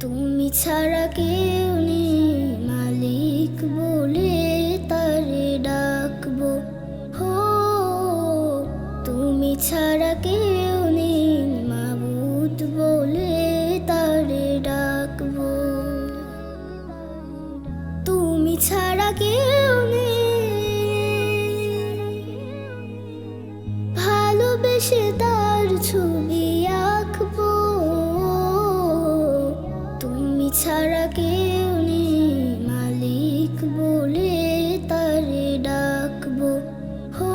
তুমি ছাড়া কেউ নেই মালিক বলে তারে ডাকবো। হো তুমি ছাড়া কেউ নেই মাবুদ বলে তারে ডাকবো। তুমি ছাড়া কেউ নেই ভালোবেসে তার ছবি আঁকবো। তুমি ছাড়া কেউ নেই মালিক বলে তারে ডাকবো। হো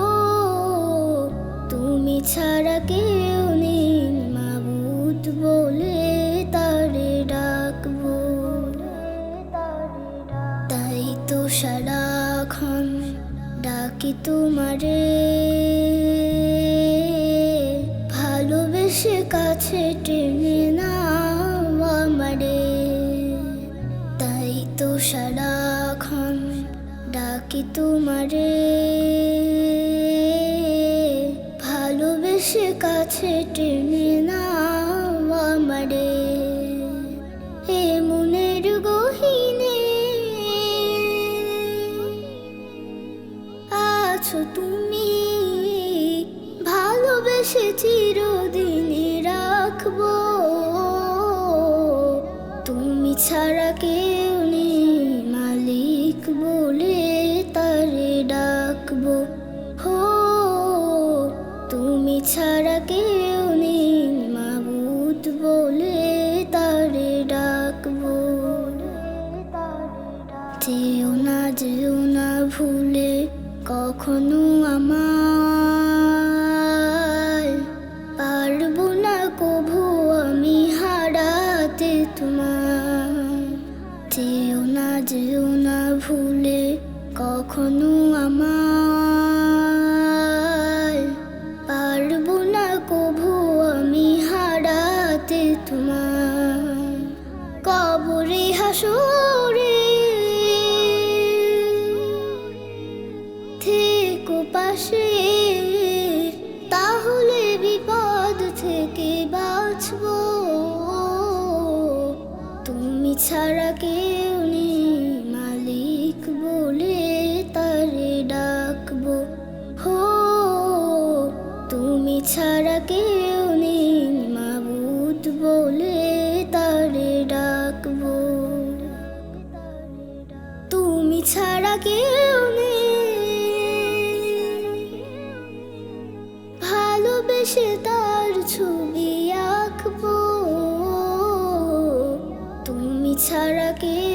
তুমি ছাড়া কেউ নেই মাবুদ বলে তারে ডাকবো। তাই তো সারাক্ষণ ডাকি তোমারে, ভালোবেসে কাছে টেনে নাও আমারে। তাই তো সারাক্ষণ ডাকি তোমারে, ভালোবেসে কাছে টেনে নাও আমারে। এ মনের গহীনে আছো তুমি, ভালোবেসে চিরদিনে রাখবো। তুমি ছাড়া কেউ নেই মালিক বলে তারে ডাকবো। হো তুমি ছাড়া কেউ নেই মাবুদ বলে তারে ডাকবো। যেও না ভুলে কখনো আমায়, পারবো না কভু আমি হারাতে তোমায়। যেও না ভুলে কখনো আমায়, পারবো না কভু আমি হারাতে তোমায়। কবরে হাসরে থেকো পাশে, তাহলে বিপদ থেকে বাঁচবো। তুমি ছাড়া কেউ নেই মালিক বলে তারে ডাকবো। হো তুমি ছাড়া কেউ নেই মাবুদ বলে তারে ডাকবো। তুমি ছাড়া কেউ নেই ভালোবেসে তার ছবি আঁকবো। তুমি ছাড়া কেউ